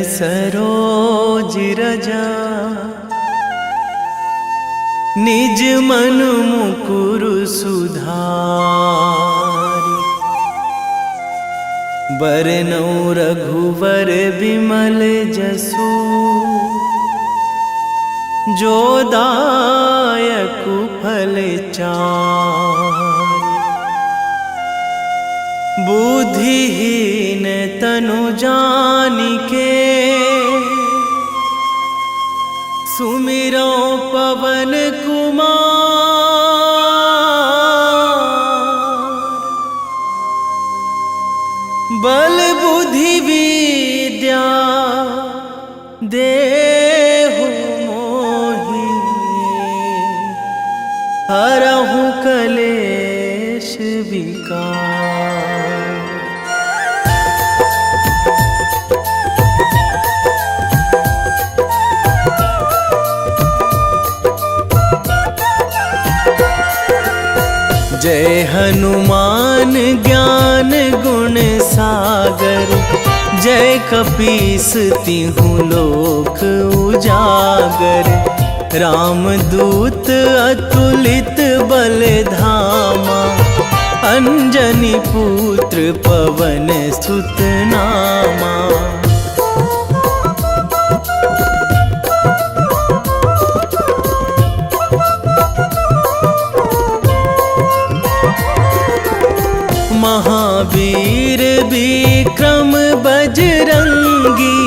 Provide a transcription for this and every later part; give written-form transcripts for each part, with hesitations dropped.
सरोज रजा निज मन मुकुर सुधारि। बरनौ रघुवर विमल जसु जो दायकु फल चारि। बुद्धिहीन तनु जानिके सुमिरो पवन कुमार। बल बुद्धि विद्या देहु मोहि हरहु कलेश विकार। जय हनुमान ज्ञान गुण सागर। जय कपीस तिहु लोक उजागर। रामदूत अतुलित बल धामा। अंजनी पुत्र पवन सुत नामा। महावीर विक्रम बजरंगी।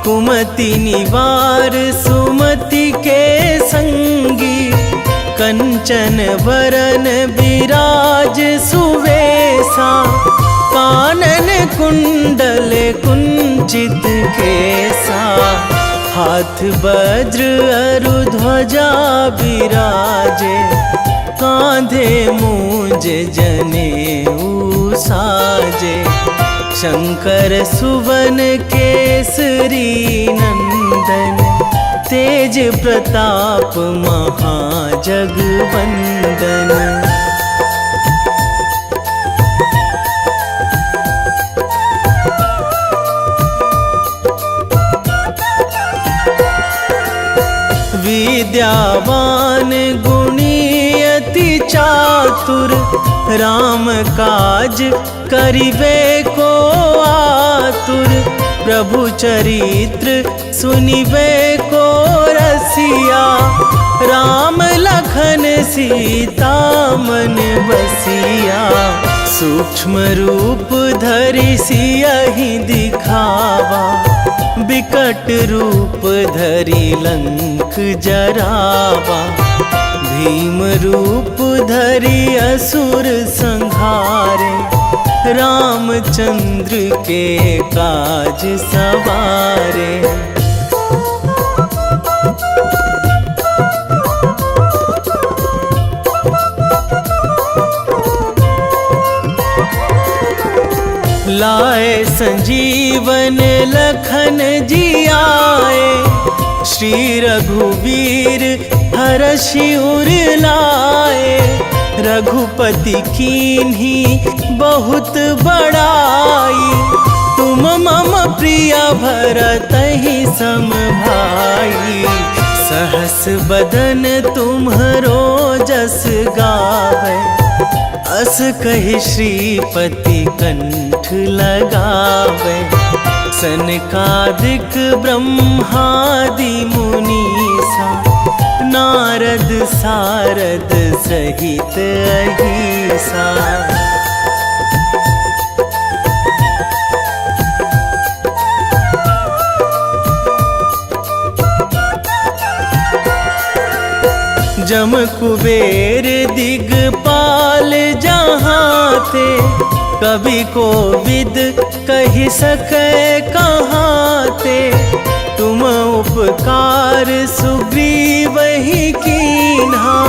कुमति निवार सुमति के संगी। कंचन वरन विराज सुवेशा। कानन कुंडल कुंचित केसा। हाथ वज्र अरु ध्वजा विराजे। कांधे मूंज जनेऊ साजे। शंकर सुवन केसरी नंदन। तेज प्रताप महाजगवंदन। विद्यावान गुणी अति चातुर। राम काज करिबे को आतुर। प्रभु चरित्र सुनिबे को रसिया। राम लखन सीता मन बसिया। सूक्ष्म रूप धरि सियहि दिखावा। विकट रूप धरि लंक जरावा। भीम रूप धरि असुर संहारे। रामचंद्र के काज सवारे। लाए संजीवन लखन जियाए। श्री रघुवीर हरषि उर लाए। रघुपति कीन्ही बहुत बड़ाई। तुम मम प्रिय भरतहि सम भाई। सहस बदन तुम्हरो जस गावै। अस कहि श्रीपति कंठ लगावै। सनकादिक ब्रह्मादि मुनीसा। नारद सारद सहित अहिसा। जम कुबेर दिगपाल जहाँ थे। कवि कोविद कहि सकै कहाँ ते। तुम उपकार सुग्रीवहि कीन्हा।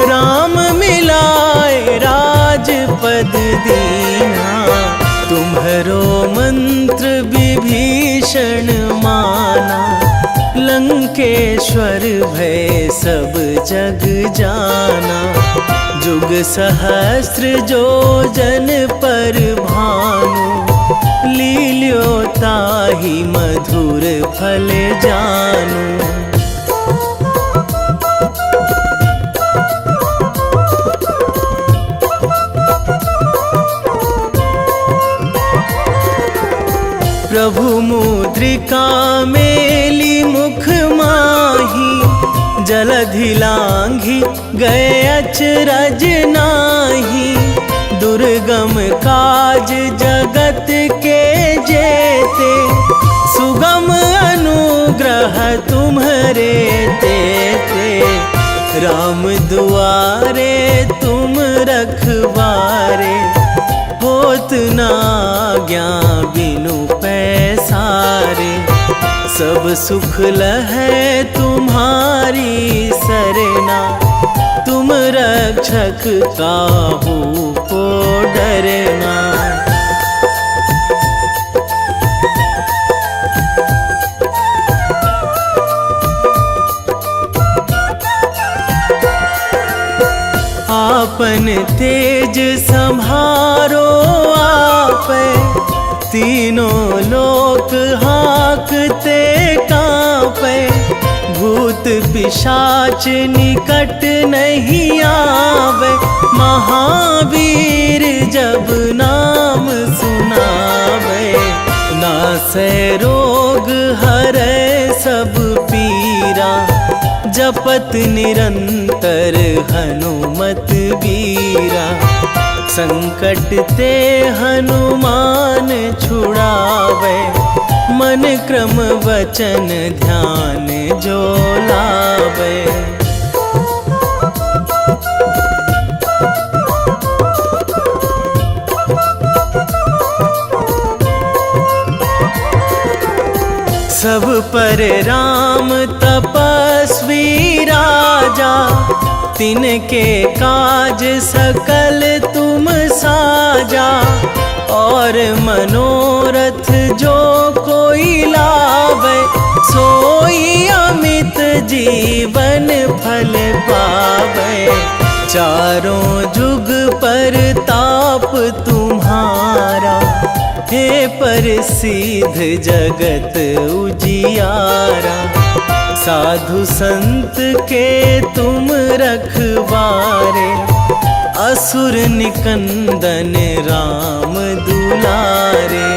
राम मिलाए राजपद दीन्हा। तुम्हरो मंत्र विभीषण माना। लंकेश्वर भय सब जग जाना। जुग सहस्र जो जन पर भानु। लील्यो ताहि मधुर फल जानू। प्रभु मुद्रिका मेली मुख माही, जलधि लांघी गए अचरज नाही। दुर्गम काज जगत के जेते, सुगम अनुग्रह तुम्हरे तेते। राम दुआरे तुम रखवारे, होत ना आज्ञा बिनु पैसारे। सब सुख लहै तुम्हारी सरना, तुम रक्षक काहू को डरना। आपन तेज संभारो आपै, तीनों लोक हाकते कांपै। भूत पिशाच निकट नहीं आवे, महावीर जब नाम सुनावे। नासै रोग हरै सब पीरा, जपत निरंतर हनुमत बीरा। संकट ते हनुमान छुड़ावे, मन क्रम वचन ध्यान जो लावे। सब पर राम तपस्वी राजा, तिनके काज सकल तुम साजा। और मनोरथ जो कोई लावे, सोई अमित जीवन फल पावे। चारों जुग पर ताप तुम्हारा, हे प्रसिद्ध जगत उजियारा। साधु संत के तुम रखवारे, असुर निकंदन राम दुलारे।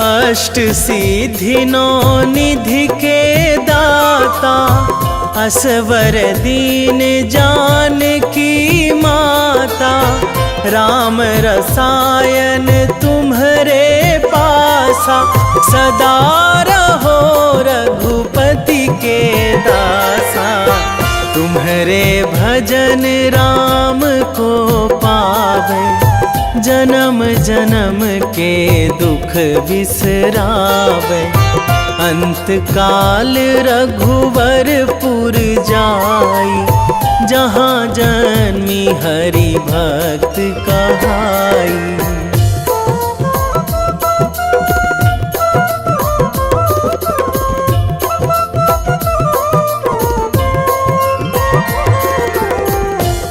अष्ट सिद्धि नौ निधि के दाता, असवर दीन जानकी माता। राम रसायन तुम्हरे पासा, सदा रहो रघुपति के दासा। तुम्हरे भजन राम को पावे, जन्म जन्म के दुख बिसरावे। अंत काल रघुवरपुर जाई, जहाँ जन्मी हरि भक्त कहाई।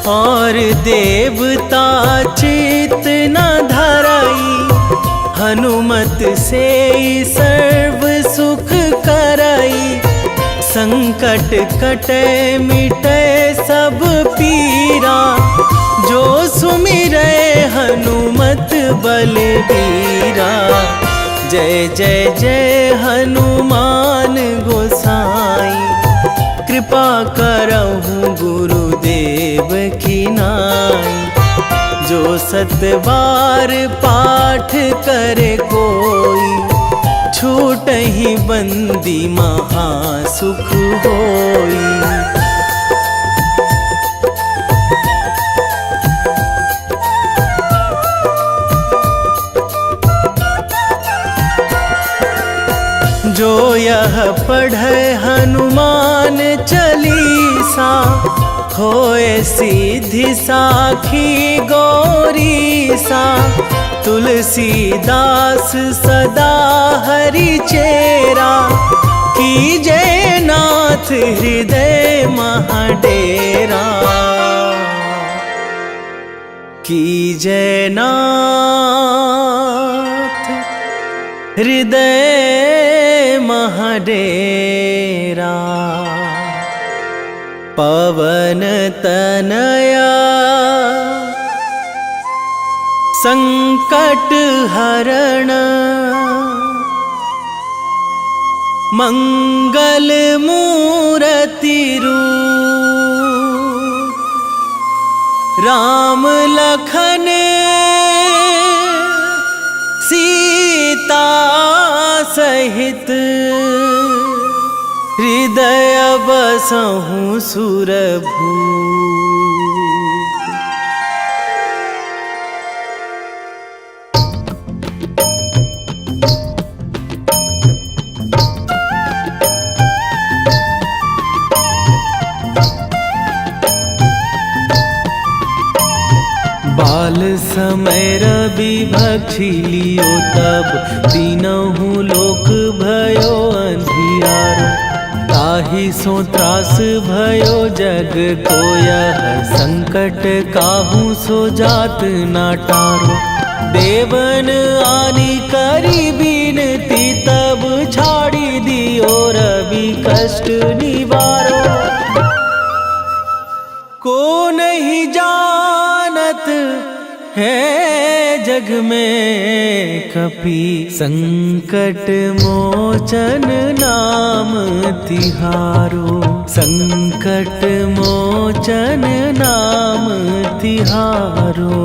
और देवता चित न धराई, हनुमत से सर्व सुख कराई। संकट कटे मिटे सब पीरा, जो सुमिरै हनुमत बलबीरा। जय जय जय हनुमान गोसाई, कृपा करहु गुरुदेव की नाई। जो सतबार पाठ करे कोई, छूटहि बंदी महासुख होई। जो यह पढ़े हनुमान चालीसा, होए सीधी साखी गौरीसा। तुलसीदास सदा हरि चेरा, कीजे नाथ हृदय महाडेरा, कीजे नाथ हृदय महाडेरा। पवन तनया संकट हरण, मंगल मूर्ति रूप, राम लखन सीता सहित, हृदय बसहु सुरभूप। बाल समय रवि भक्षी लियो तब, तीनहु लोक भयो अंधियारो। ताहि सो त्रास भयो जग को यह, संकट काहू सो जात ना टारो। देवन आनी करी बिनती तब, छाड़ी दियो रवि कष्ट निवारो। को नहीं जानत है जग में कपि, संकट मोचन नाम तिहारो। संकट मोचन नाम तिहारो।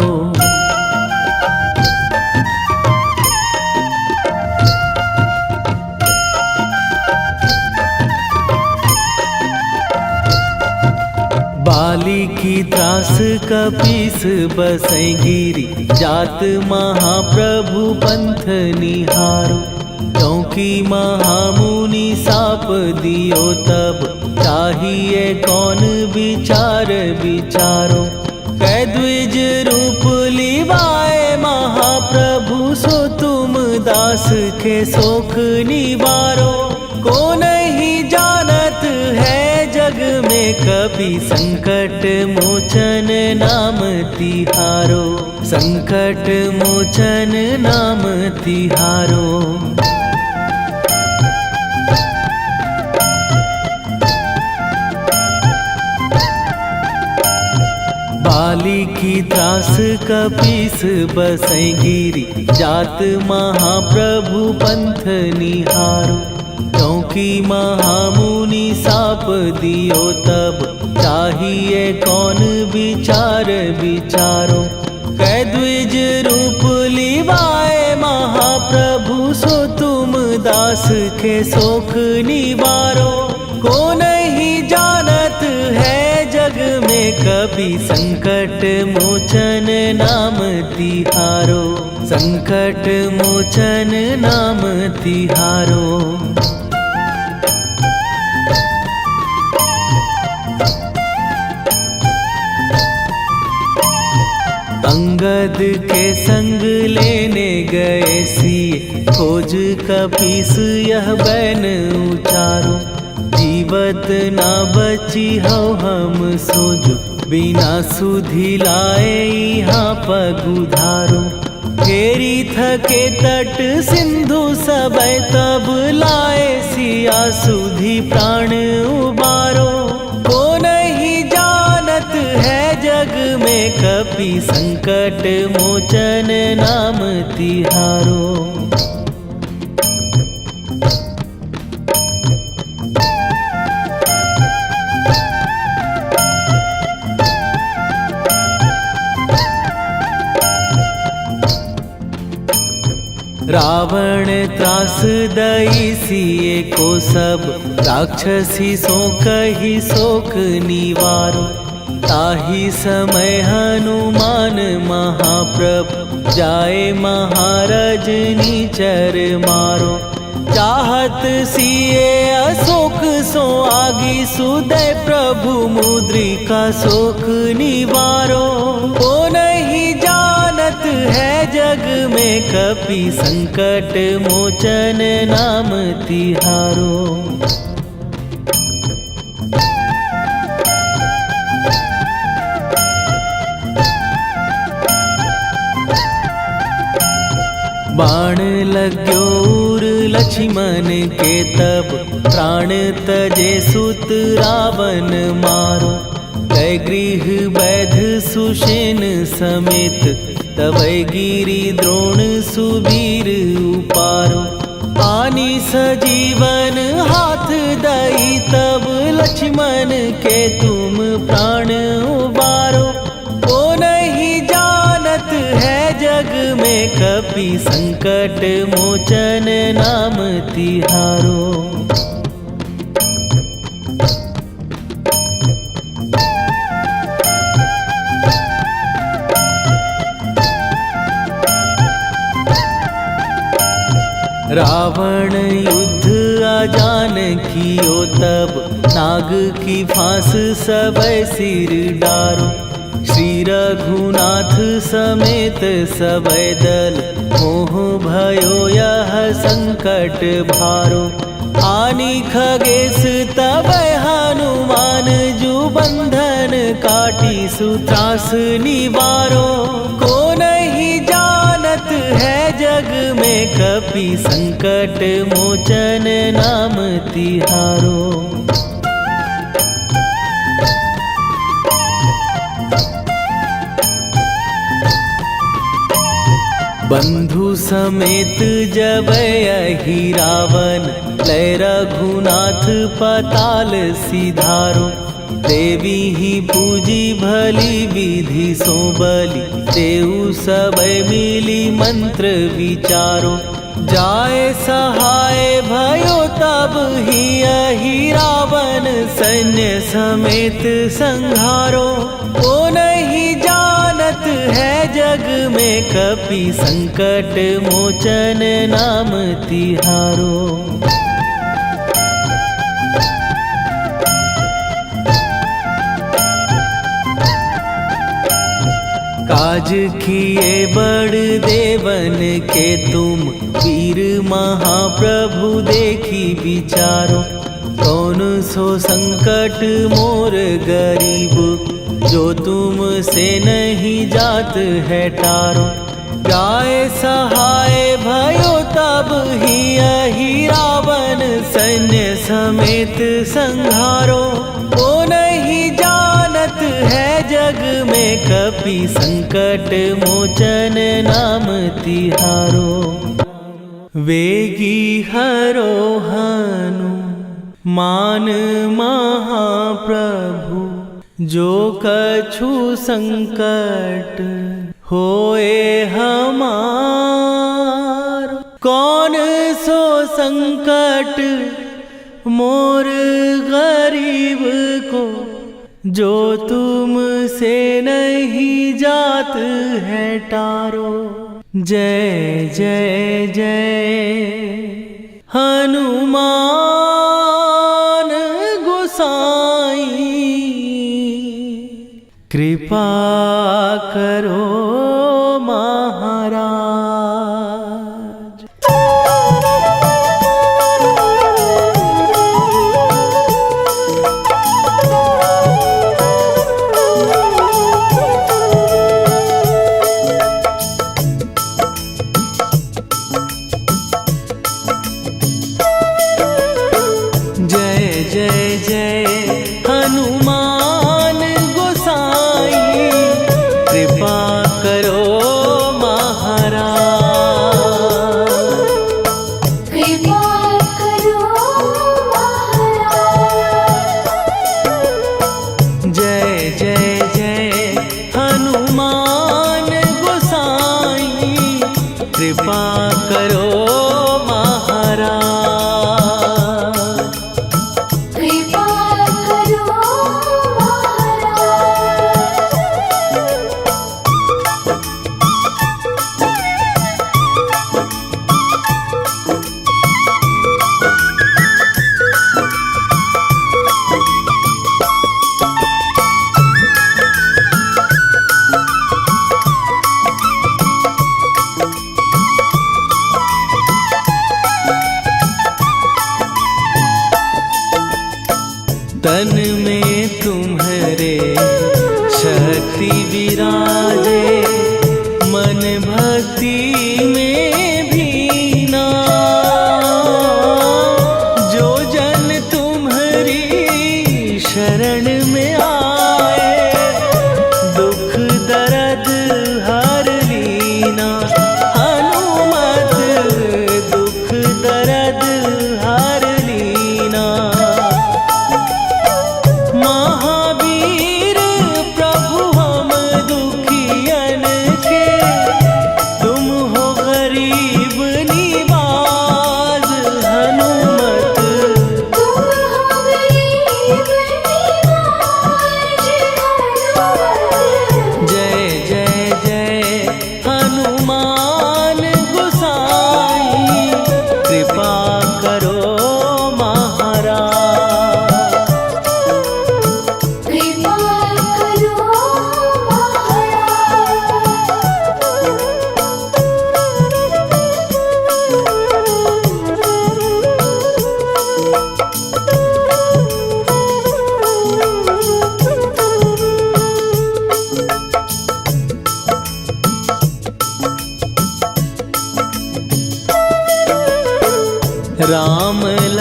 बाली की त्रास कपीस बसै गिरी, जात महाप्रभु पंथ निहारो। क्योंकि महामुनि साप दियो तब, चाहिए कौन विचार विचारो। कै द्विज रूप लिवाए महाप्रभु, सो तुम दास के शोक निवारो। को नहीं जानत है जग में कपि, संकट मोचन नाम तिहारो। संकट मोचन नाम तिहारो। बाली की त्रास कपीस बसै गिरी, जात महाप्रभु पंथ निहारो। क्योंकि महामुनि साप दियो तब, चाहिए कौन विचार विचारो। कै द्विज रूप लिवाए महाप्रभु, सो तुम दास के शोक निवारो। को नहीं जानत है जग में कपि, संकट मोचन नाम तिहारो। संकट मोचन नाम तिहारो। अंगद के संग लेने गए सिए, खोज कपीस यह बैन उचारो। जीवत ना बची हो हम सोजो, बिना सुधि लाए यहाँ पगुधारो। फेरी थके तट सिंधु सबय, तब लाए सिया सुधि प्राण उबारो। को नहीं जानत है जग में कपि, संकट मोचन नाम तिहारो। रावण त्रास दई सिए को सब, राक्षसी सो कही शोक निवारो। ताहि समय हनुमान महाप्रभु, जाए महाराज नीचर मारो। चाहत सिए अशोक सो आगी, सुदय प्रभु मुद्रिका शोक निवारो। को नहीं जानत है जग में कपि संकट मोचन नाम तिहारो। बाण लाग्यो उर लक्ष्मण के तब प्राण तजे सुत रावण मारो। कै गृह वैध सुषेण समेत तबै गिरि द्रोण सुबीर उपारो। आनी सजीवन हाथ दई तब लक्ष्मण के तुम प्राण उबारो। ओ नहीं जानत है जग में कपि संकट मोचन नाम तिहारो। रावण युद्ध आजान कियो तब नाग की फांस सबै सिर डारो। श्री रघुनाथ समेत सबै दल मोह भयो यह संकट भारो। आनी खगेश तबै हनुमान जु बंधन काटी सुत्रास निवारो। को नहीं जानत है जग में कपि संकट मोचन नाम तिहारो। बंधु समेत जबै अहि रावण लय रघुनाथ पताल सिधारो। देवी ही पूजी भली विधि सो बलि तेउ सबै मिली मंत्र विचारो। जाय सहाय भयो तब ही अहि रावण सैन्य समेत संहारो। ओ नहीं जानत है जग में कपि संकट मोचन नाम तिहारो। काज किए बड़ देवन के तुम वीर महाप्रभु देखी विचारो। कौन सो संकट मोर गरीब जो तुम से नहीं जात है टारो। जाय सहाय भयो तब ही अहि रावण सैन्य समेत संहारो। ओ नहीं जानत है जग में कपि संकट मोचन नाम तिहारो। वेगी हरो हनु मान महाप्रभु जो कछु संकट होए हमार। कौन सो संकट मोर गरीब को जो तुम से नहीं जात है टारो। जय जय जय हनुमान गोसाई कृपा करो महाराज। कृपा कर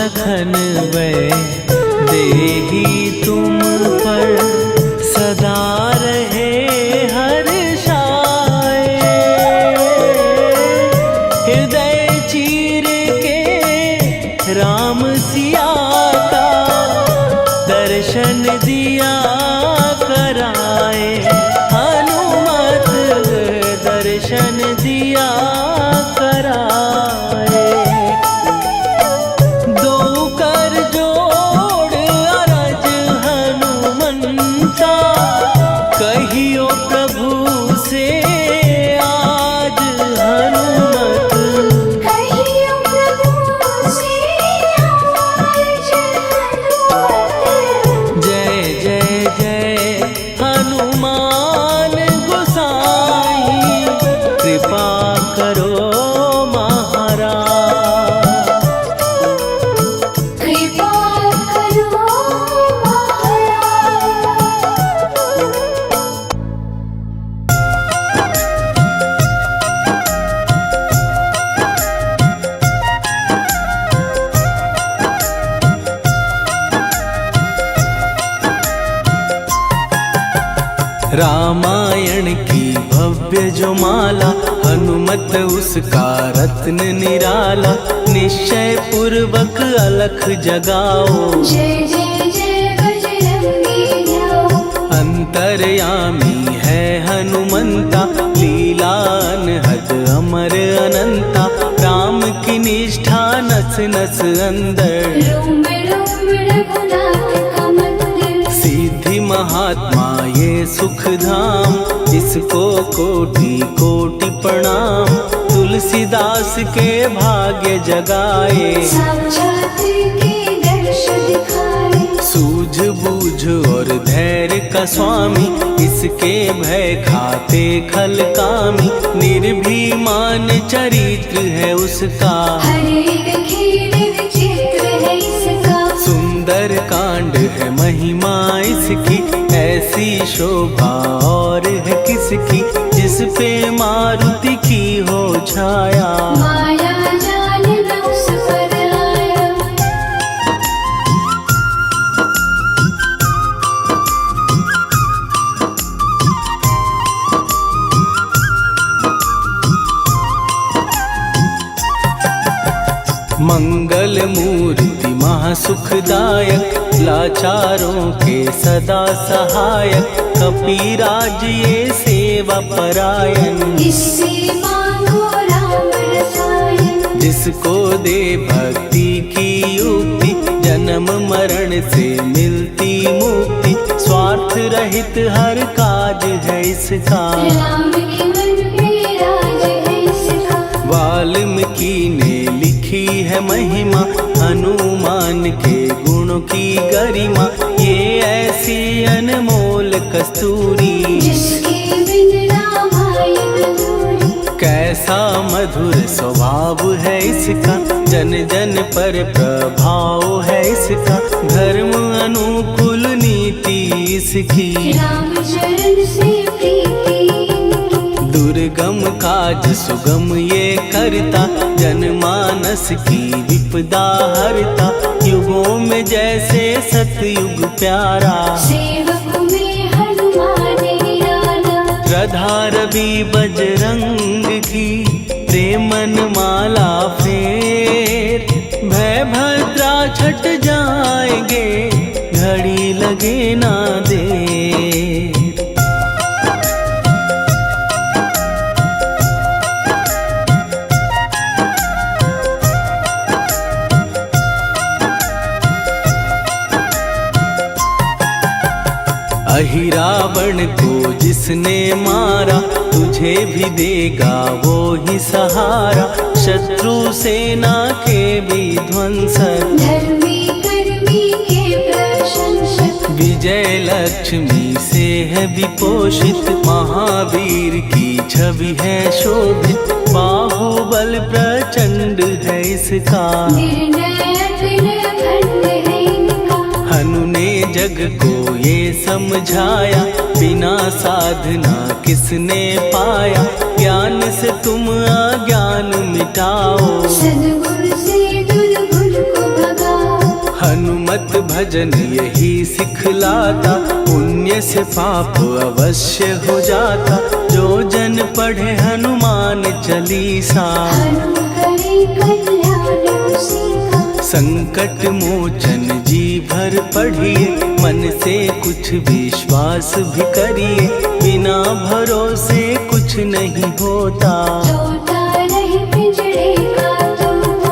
लखन वै देही तुम पर सदा रहे हर्षाए। हृदय चीर के राम सिया का दर्शन दिया कराए। हनुमत दर्शन दिया कराए। दो कर जोड़ अरज हनुमंता कहियो प्रभु से आज हनुमत। कहियो प्रभु से आज हनुमत। जय जय जय हनुमान गोसाई कृपा करो महाराज। कृपा करो महाराज। रामायण की भव्य जो माला हनुमत उसका रत्न निराला। निश्चय पूर्वक अलख जगाओ जय जय जय बजरंगी जाओ। अंतर्यामी है हनुमंता लीला अनहद अमर अनंता। राम की निष्ठा नस नस अंदर रोम रोम रघुनाथ का मंदिर। सिद्धि महात्मा ये सुख धाम इसको कोटि कोटि प्रणाम। तुलसीदास के भाग्य जगाए साक्षात के दर्श दिखाए। सूझ बूझ और धैर्य का स्वामी इसके भय खाते खल कामी। निर्भीमान चरित्र है उसका हर एक खेल विचित्र है इसका। सुंदर कांड है महिमा इसकी। ऐसी शोभा और है किसकी जिस पे मारुति की हो छाया। माया जाल न उस पर आया। मंगल मूर्ति महासुखदायक लाचारों के सदा सहायक। कपीराज ये सेवा परायण इससे मांगो राम रसायन। जिसको दे भक्ति की युक्ति जन्म मरण से मिलती मुक्ति। स्वार्थ रहित हर काज है इसका राम के मन में राज है इसका। वाल्मीकि ने लिखी है महिमा हनुमान के गुणों की गरिमा। ये ऐसी अनमोल कस्तूरी जिसके बिन रामायण अधूरी। कैसा मधुर स्वभाव है इसका जन जन पर प्रभाव है इसका। धर्म अनुकूल नीति इसकी राम चरण से प्रीति। दुर्गम काज सुगम ये करता जनमानस की विपदा हरता। युगों में जैसे सतयुग प्यारा सेवक में हनुमान निराला। श्रद्धा रवि बजरंग की प्रेमन माला फेर। भय भद्रा छट जाएंगे घड़ी लगे ना देर। अहिरावण को जिसने मारा तुझे भी देगा वो ही सहारा। शत्रु सेना के विध्वंसक धर्मी कर्मी के प्रशंसक। विजय लक्ष्मी से है विपोषित। महावीर की छवि है शोभित। बाहुबल प्रचंड है इसका निर्णयक निर्भंड है इनका। हनु ने जग को ये समझाया बिना साधना किसने पाया। ज्ञान से तुम अज्ञान मिटाओ सद्गुण से दुर्गुण को भगाओ। हनुमत भजन यही सिखलाता, पुण्य से पाप अवश्य हो जाता। जो जन पढ़े हनुमान चालीसा, हनुम करे कल्याण उसी का। संकट मोचन जी भर पढ़िए, मन से कुछ विश्वास भी करिए। बिना भरोसे कुछ नहीं होता, तोता रहे पिंजरे का तोता।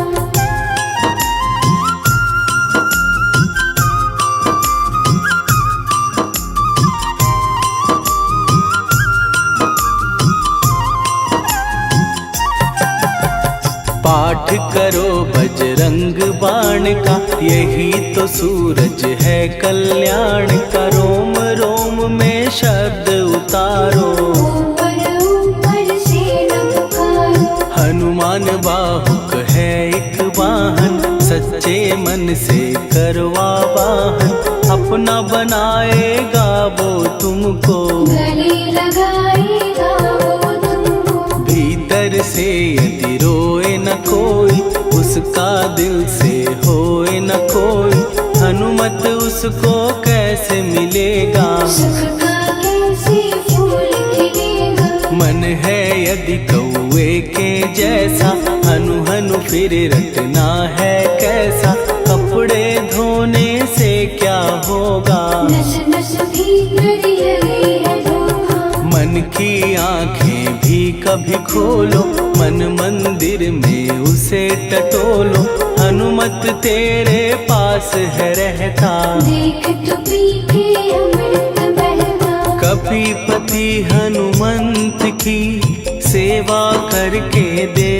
पाठ करो बजरंग बाण का, यही तो सूरज है कल्याण का। रोम रोम में शब्द उतारो, ऊपर ऊपर से न पुकारो। हनुमान बाहुक है एक वाहन, सच्चे मन से करवा वाहन। अपना बनाएगा वो तुमको, गले लगाएगा वो तुमको। भीतर से यदि रोए न कोई, उसका दिल से होए न कोई। हनुमत उसको कैसे मिलेगा, सुख का कैसे फूल खिलेगा। मन है यदि कौए के जैसा, हनु हनु फिर रटना है कैसा। कपड़े धोने से क्या होगा, नस नस भीतर लगी है धोखा। मन की आंखें भी कभी खोलो, मन मंदिर में उसे टटोलो। हनुमत तेरे पास है रहता, देख तो पी के अमृत बहता। कपीपति हनुमंत की सेवा करके दे,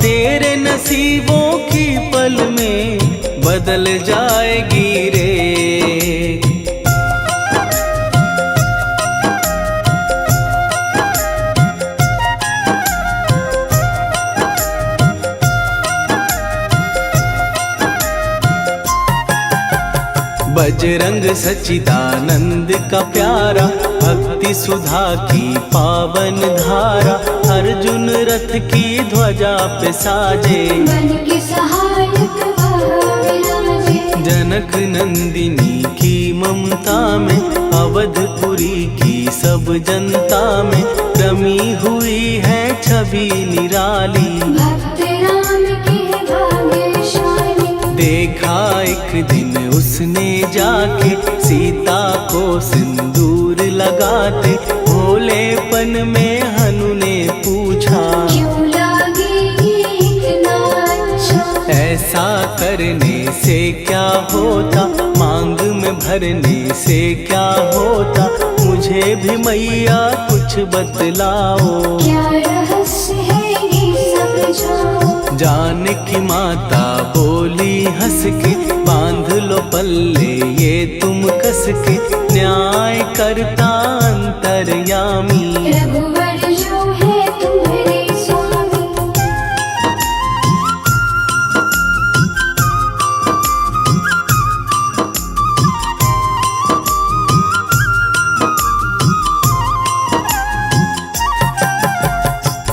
तेरे नसीबों की पल में बदल जाएगी रे। बजरंग सच्चिदानंद का प्यारा, भक्ति सुधा की पावन धारा। अर्जुन रथ की ध्वजा पे साजे, मन के सहायक वह विराजे। जनक नंदिनी की ममता में, अवधपुरी की सब जनता में रमी हुई है छवि निराली। भक्त राम के भाग्यशाली, देखा एक दिन उसने जाके सीता को सिंदूर लगाते। भोलेपन में हनु ने पूछा, क्यों लागे ये इतना अच्छा। ऐसा करने से क्या होता, मांग में भरने से क्या होता। मुझे भी मैया कुछ बतलाओ, क्या रहस्य है ये समझाओ। जानकी माता बोली हंस के, बांध लो पल्ले ये तुम कस के। न्याय करता अंतर्यामी, रघुवर जो है तुम्हारे स्वामी।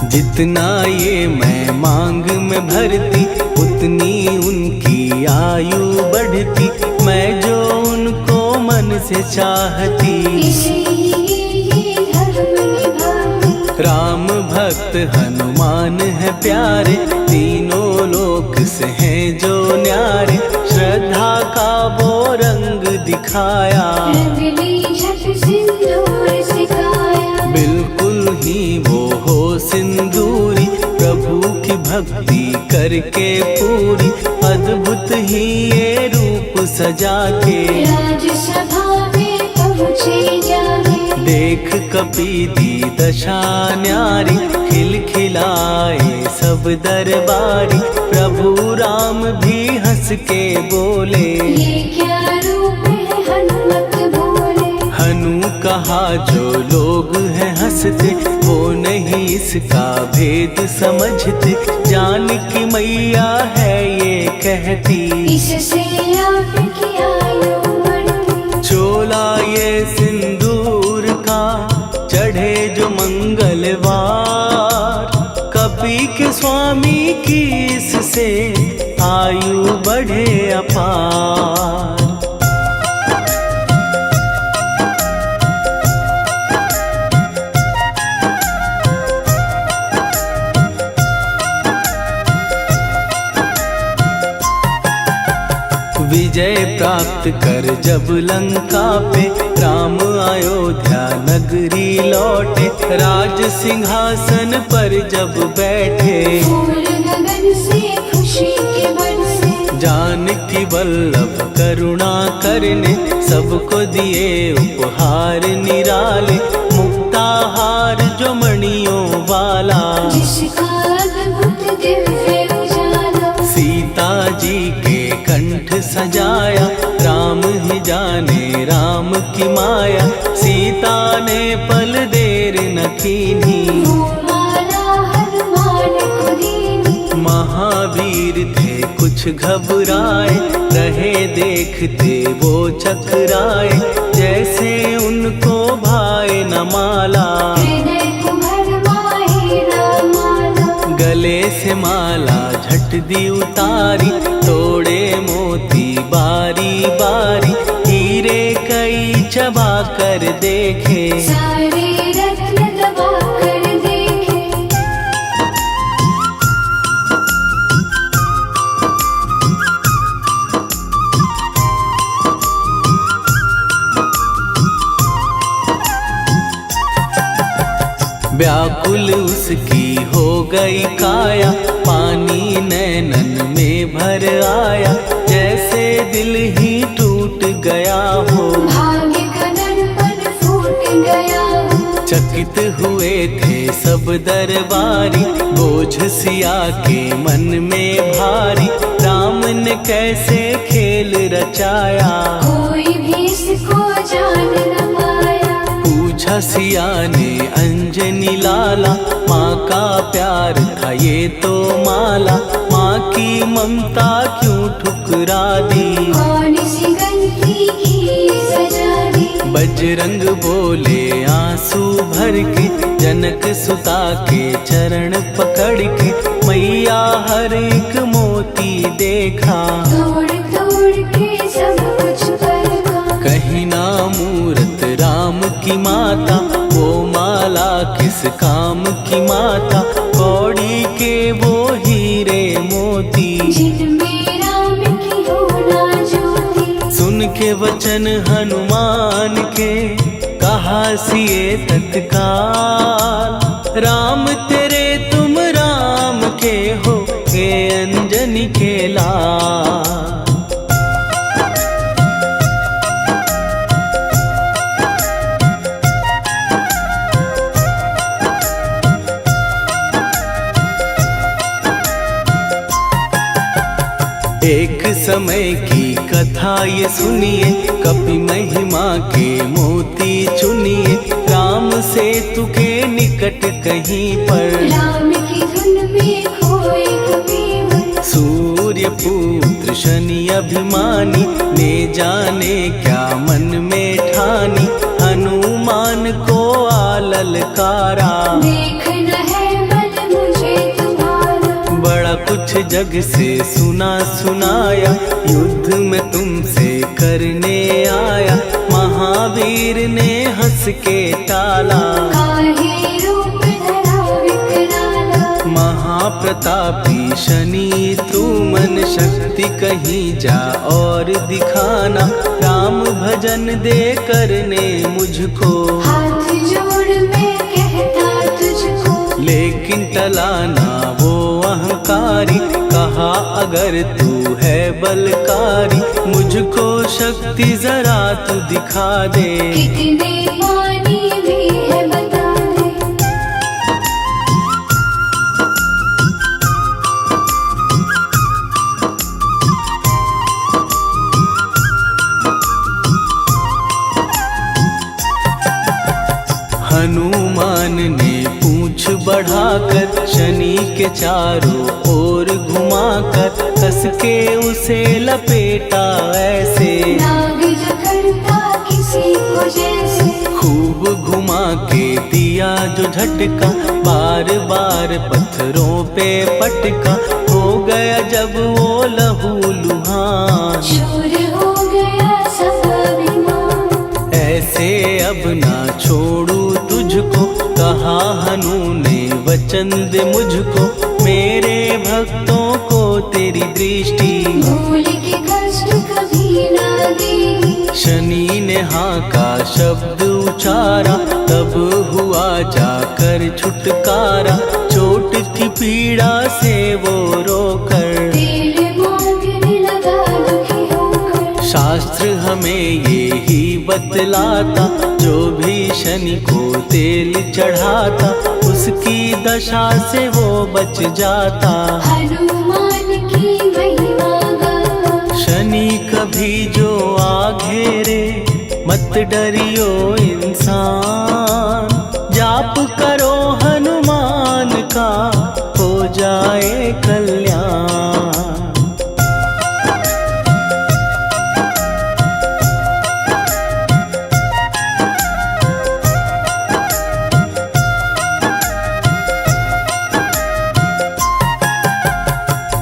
जितना ये मैं मांग में भरती, उतनी उनकी आयु बढ़ती। मैं जो उनको मन से चाहती, इसलिए ये धर्म निभाती। राम भक्त हनुमान है प्यारे, तीनों लोक से हैं जो न्यारे। श्रद्धा का वो रंग दिखाया, रंगली झट सिंदूर सिखाया। बिल्कुल ही वो हो सिंदूरी, प्रभु की भक्ति करके पूरी। अद्भुत ही ये रूप सजा के, राजसभा में पहुँचे जाके। देख कपीदी दशा न्यारी, खिलखिलाए सब दरबारी। प्रभु राम भी हंस के बोले, ये क्या रूप है हनुमत बोले। हनु कहा जो लोग हैं हंसते, वो नहीं इसका भेद समझते। जानकी मैया है ये कहती, इससे आपकी आयु बढ़ती। चोला ये सिंदूर का चढ़े जो मंगलवार। कपी के स्वामी की इससे आयु बढ़े अपार। विजय प्राप्त कर जब लंका पे राम अयोध्या नगरी लौटे, राज सिंहासन पर जब बैठे, फूल गगन से खुशी के बरसे, जानकी वल्लभ करुणा करने सबको दिए उपहार निराले, मुक्ताहार जो मणियों वाला, जिसका अद्भुत दिव्य उजाला, सीता जी के कंठ सजाया, राम ही जाने राम की माया, सीता ने पल देर न कीन्ही, वो माला हनुमान को दीनी। महावीर थे कुछ घबराए, रहे देखते वो चकराए, जैसे उनको भाए न माला, हृदय को भरमाए न माला, गले से माला झट दी उतारी, तोड़े मोती बारी बारी, हीरे कई चबा कर देखे, सारे रत्न दबा कर देखे। व्याकुल उसकी हो गई काया, पानी नैनन में भर आया, जैसे दिल ही टूट गया हो, भाग्य का दर्पण फूट गया हो, चकित हुए थे सब दरबारी, बोझ सिया के मन में भारी, राम ने कैसे खेल रचाया, कोई भी इसको जान न पाया। पूछा सिया ने अंजनी लाला, माँ का प्यार था ये तो माला, माँ की ममता क्यों ठुकरा दी, कौन सी गलती की सजा दी। बजरंग बोले आंसू भर के, जनक सुता के चरण पकड़ के, मैया हर एक मोती देखा, तोड़ तोड़ के सब कुछ परखा। कहीं ना मूरत राम की माता, वो माला किस काम की माता, कौड़ी के वो हीरे मोती, जिनमें राम की हो ना ज्योति। सुन के वचन हनुमान के, कहा सिए तत्काल, राम तेरे तुम राम के हो, के अंजनी के लाल। एक समय की कथा ये सुनिए, कपि महिमा के मोती चुनिए, राम सेतु के निकट कहीं पर, राम की धुन में खोए कबीर। सूर्य पुत्र शनि अभिमानी, ने जाने क्या मन में ठानी, हनुमान को आललकारा, देखना है बल मुझे तुम्हारा। बड़ा कुछ जग से सुना सुनाया, युद्ध में तुमसे करने आया, महावीर ने हंस के टाला, काहे रूप धरा विकराला। महाप्रतापी शनि तू मन शक्ति कहीं जा और दिखाना, राम भजन दे करने मुझको, हाथ जोड़ मैं कहता तुझको। लेकिन टलाना वो अहंकारी, कहा अगर तू है बलकारी, मुझको शक्ति जरा तू दिखा दे, कितने पानी भी है बता दे। हनुमान ने पूंछ बढ़ाकर, शनि के चारों ओर घुमाकर, कस के उसे लपेटा ऐसे, नाग जो करता किसी को जैसे। खूब घुमा के दिया जो झटका, बार बार पत्थरों पे पटका, हो गया जब वो लहू लुहान, चूर हो गया सब अभिमान। ऐसे अब ना छोड़ू तुझको, कहा हनु ने वचन दे मुझको। मेरे भक्तों को तेरी दृष्टि, भूल के कष्ट कभी ना देगी। शनि ने हाँ का शब्द उचारा, तब हुआ जाकर छुटकारा। चोट की पीड़ा से वो रोकर, तेल मांगने लगा दुखी होकर। शास्त्र हमें ये ही बतलाता, जो भी शनि को तेल चढ़ाता, उसकी दशा से वो बच जाता। हनुमान की महिमा गाता। शनि कभी जो आ घेरे, मत डरियो इंसान। जाप करो हनुमान का, हो जाए कल्याण।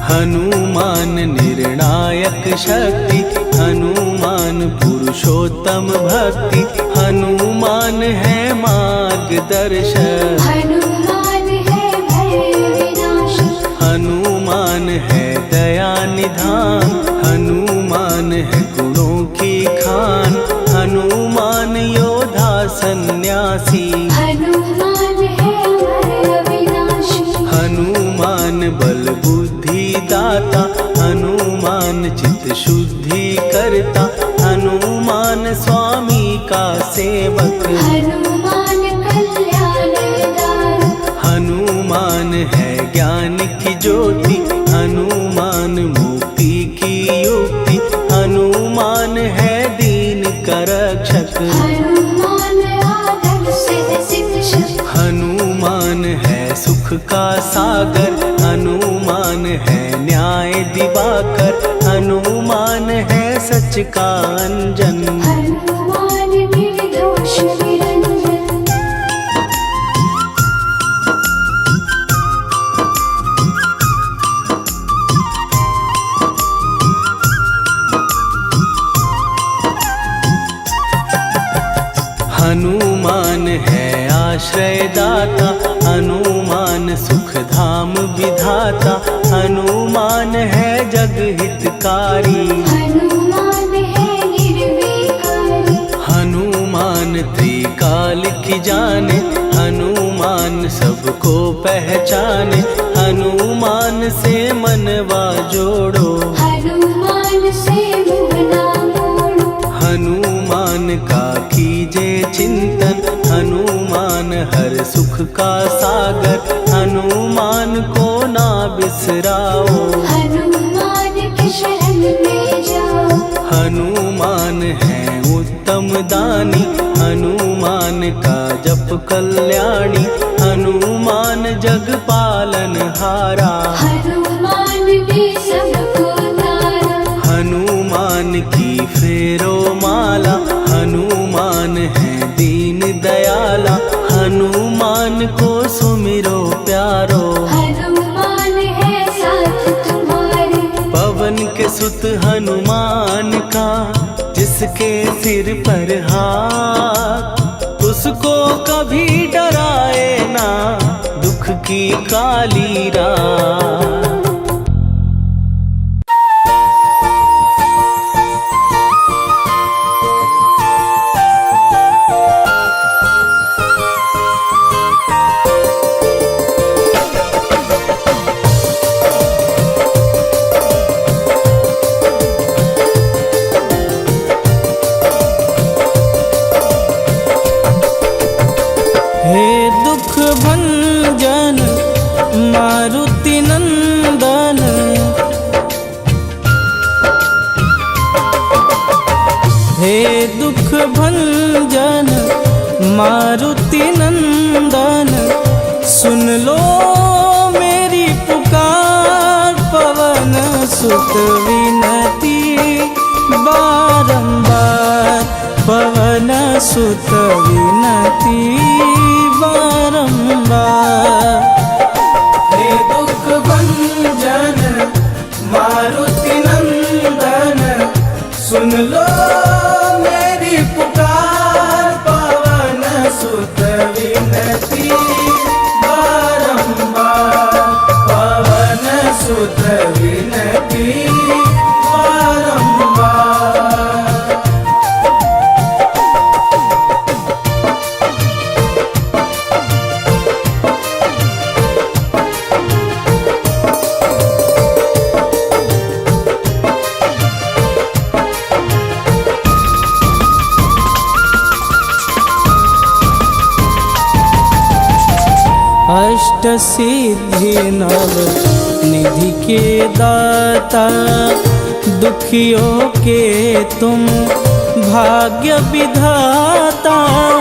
हनुमान निर्णायक शक्ति, हनुमान पुरुषोत्तम भक्ति। हनुमान है मार्गदर्शक, हनुमान है भय विनाशक। हनुमान है दया निधान। हनुमान है गुणों की खान, हनुमान योद्धा सन्यासी। हनुमान है भय विनाशी। हनुमान बल बुद्धि दाता, हनुमान चित्त शुद्धि करता। हनुमान स्वामी का सेवक, हनुमान कल्याणदायक। हनुमान है ज्ञान की ज्योति। हनुमान मुक्ति की युक्ति, हनुमान है दीन का रक्षक। हनुमान आदर से शिक्षक। हनुमान है सुख का सागर, हनुमान है न्याय दिवाकर। हनुमान है सच का अंजन, हनुमान निर्दोष निरंजन। हनुमान है आश्रय दाता, हनुमान सुख धाम विधाता। हनुमान है जग हितकारी, हनुमान है निर्विकारी। हनुमान त्रिकाल की जाने। हनुमान सबको पहचाने, हनुमान से मनवा जोड़ो। हनुमान से मुँह ना मोड़ो। हनुमान का कीजे चिंतन, हनुमान हर सुख का सागर। हनुमान को ना बिसराओ, हनुमान के शरण में जाओ। हनुमान है उत्तम दानी, हनुमान का जप कल्याणी। हनुमान जग पालन हारा, हनुमान ने सबको तारा। हनुमान की फेरो माला। हनुमान है दीन दयाला, हनुमान को सुमिरो प्यारो। हनुमान है साथ तुम्हारे। पवन के सुत हनुमान का, जिसके सिर पर हाथ, उसको कभी डराए ना दुख की काली रात। हे दुख भंजन मारुति नंदन, हे दुख भंजन मारुति नंदन। सुन लो मेरी पुकार, पवन सुत विनती बारंबार। पवन सुत विनती बारंबार। हे दुख भंजन सुत विनती बारंबार, पवन सुत विनती बारंबार। अष्ट सिद्धि नव निधि के दाता, दुखियों के तुम भाग्य विधाता।